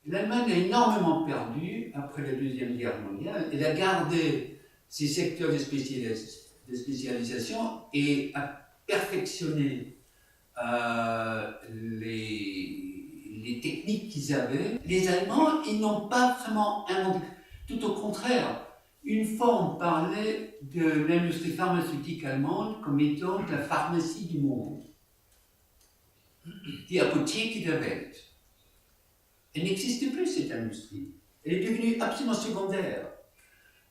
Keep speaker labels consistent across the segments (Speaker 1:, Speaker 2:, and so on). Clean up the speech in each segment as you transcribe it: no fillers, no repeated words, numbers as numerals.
Speaker 1: L'Allemagne a énormément perdu après la Deuxième Guerre mondiale. Elle a gardé ses secteurs de spécialisation et a perfectionné les techniques qu'ils avaient. Les Allemands, ils n'ont pas vraiment inventé. Tout au contraire, une fois on parlait de l'industrie pharmaceutique allemande comme étant la pharmacie du monde. Die Apotheke der Welt. Elle n'existe plus, cette industrie. Elle est devenue absolument secondaire.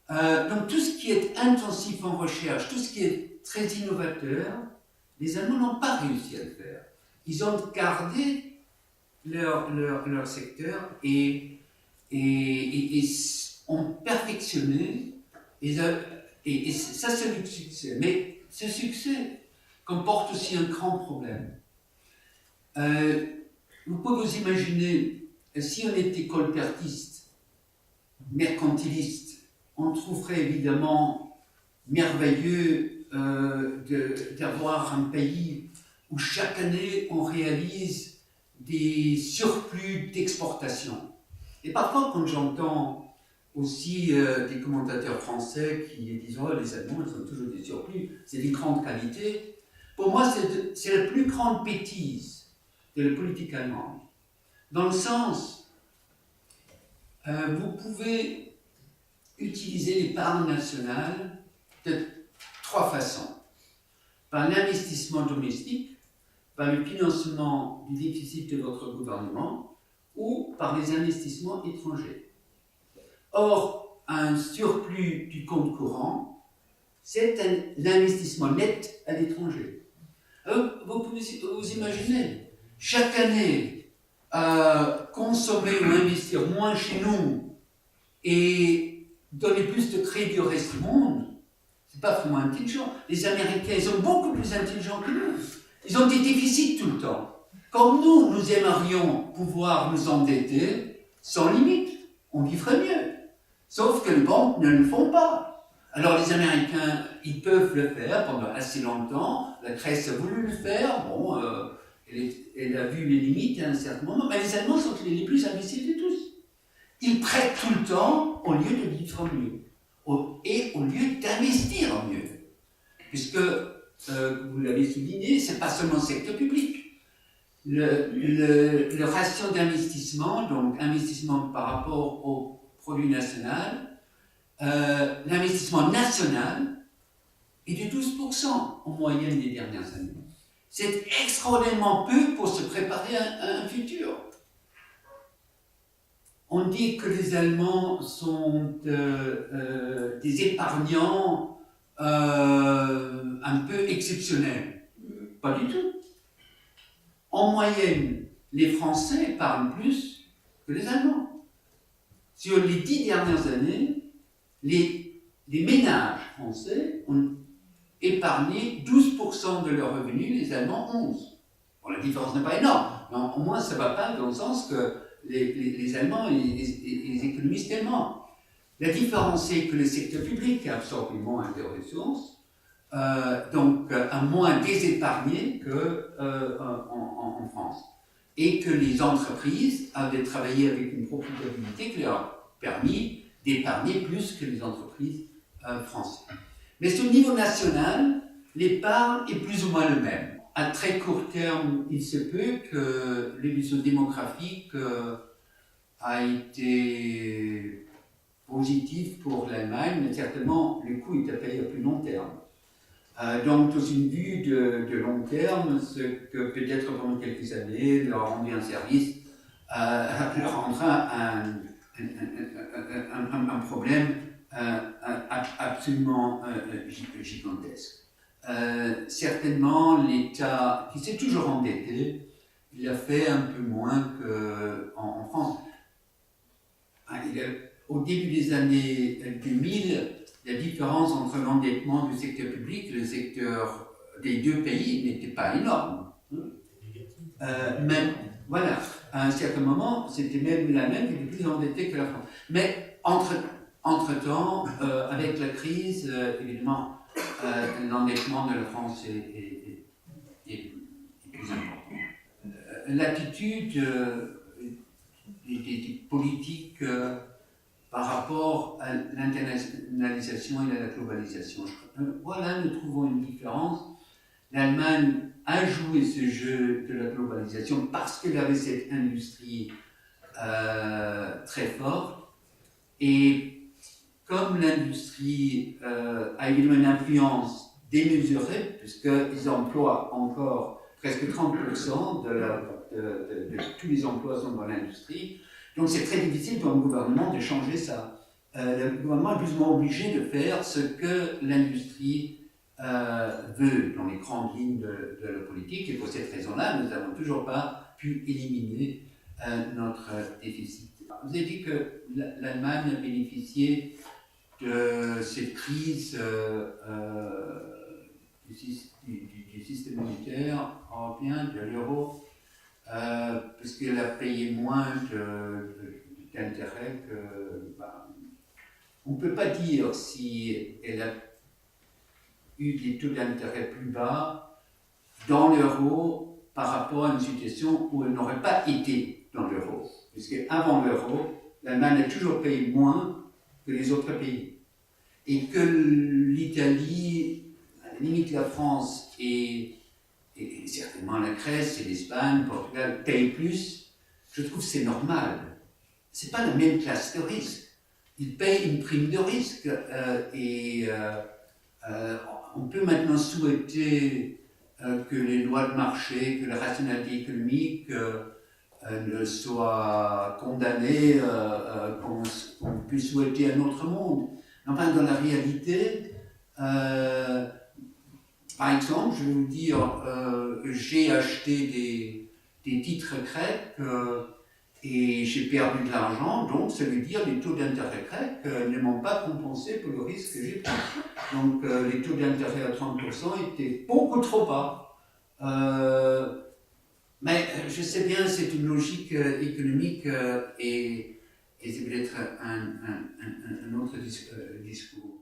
Speaker 1: Donc tout ce qui est intensif en recherche, tout ce qui est très innovateur, les Allemands n'ont pas réussi à le faire. Ils ont gardé leur secteur et ont perfectionné, et ça c'est le succès. Mais ce succès comporte aussi un grand problème. Vous pouvez vous imaginer, si on était colbertiste, mercantiliste, on trouverait évidemment merveilleux d'avoir un pays où chaque année on réalise des surplus d'exportation. Et parfois, quand j'entends aussi des commentateurs français qui disent « Oh, les Allemands, ils ont toujours des surplus, c'est d'une grande qualité », pour moi, c'est la plus grande bêtise de la politique allemande. Dans le sens, vous pouvez utiliser l'épargne nationale de trois façons. Par l'investissement domestique, par le financement du déficit de votre gouvernement ou par les investissements étrangers. Or, un surplus du compte courant, c'est l'investissement net à l'étranger. Vous pouvez vous imaginer, chaque année, consommer ou investir moins chez nous et donner plus de crédit au reste du monde, c'est pas vraiment intelligent. Les Américains, ils sont beaucoup plus intelligents que nous. Ils ont des déficits tout le temps. Comme nous, nous aimerions pouvoir nous endetter sans limite. On vivrait mieux. Sauf que les banques ne le font pas. Alors les Américains, ils peuvent le faire pendant assez longtemps. La Grèce a voulu le faire. Bon, elle a vu les limites à un certain moment. Mais les Allemands sont les plus imbéciles de tous. Ils prêtent tout le temps au lieu de vivre mieux. Et au lieu d'investir mieux. Puisque, vous l'avez souligné, ce n'est pas seulement le secteur public. Le ratio d'investissement, donc investissement par rapport au produit national, l'investissement national est de 12% en moyenne des dernières années. C'est extraordinairement peu pour se préparer à un futur. On dit que les Allemands sont des épargnants un peu exceptionnels. Pas du tout. En moyenne, les Français épargnent plus que les Allemands. Sur les 10 dernières années, les ménages français ont épargné 12% de leurs revenus, les Allemands 11%. Bon, la différence n'est pas énorme, mais au moins ça ne va pas dans le sens que les Allemands, ils économisent tellement. La différence, c'est que le secteur public absorbe moins de ressources, donc a moins désépargné qu'en France. Et que les entreprises avaient travaillé avec une profitabilité qui leur a permis d'épargner plus que les entreprises françaises. Mais sur le niveau national, l'épargne est plus ou moins le même. À très court terme, il se peut que l'évolution démographique a été positive pour l'Allemagne, mais certainement le coût est à payer à plus long terme. Donc, dans une vue de long terme, ce que peut-être pendant quelques années leur rendu un service leur rendra un problème absolument gigantesque. Certainement, l'État, qui s'est toujours endetté, il a fait un peu moins qu'en France. Au début des années 2000, la différence entre l'endettement du secteur public et le secteur des deux pays n'était pas énorme. Même, voilà, à un certain moment, c'était même l'Allemagne qui était plus endettée que la France. Mais entre-temps, avec la crise, évidemment, l'endettement de la France est plus important. L'attitude des des politiques par rapport à l'internationalisation et à la globalisation. Voilà, nous trouvons une différence. L'Allemagne a joué ce jeu de la globalisation parce qu'elle avait cette industrie très forte. Et comme l'industrie a évidemment une influence démesurée, puisqu'ils emploient encore presque 30% de tous les emplois sont dans l'industrie, donc c'est très difficile pour un gouvernement de changer ça. Le gouvernement est plus ou moins obligé de faire ce que l'industrie veut dans les grandes lignes de la politique, et pour cette raison-là, nous n'avons toujours pas pu éliminer notre déficit. Vous avez dit que l'Allemagne a bénéficié de cette crise du système monétaire européen, de l'euro, puisqu'elle a payé moins d'intérêts que... on ne peut pas dire si elle a eu des taux d'intérêt plus bas dans l'euro par rapport à une situation où elle n'aurait pas été dans l'euro. Puisque avant l'euro, l'Allemagne a toujours payé moins que les autres pays. Et que l'Italie, à la limite la France et certainement la Grèce et l'Espagne, le Portugal payent plus, je trouve que c'est normal. Ce n'est pas la même classe de risque. Ils payent une prime de risque. On peut maintenant souhaiter que les lois de marché, que la rationalité économique ne soient condamnées, qu'on puisse souhaiter un autre monde. Enfin, dans la réalité, par exemple, je vais vous dire, j'ai acheté des titres grecs et j'ai perdu de l'argent, donc ça veut dire que les taux d'intérêt grecs ne m'ont pas compensé pour le risque que j'ai pris. Donc les taux d'intérêt à 30% étaient beaucoup trop bas. Mais je sais bien, c'est une logique économique et c'est peut-être un autre discours.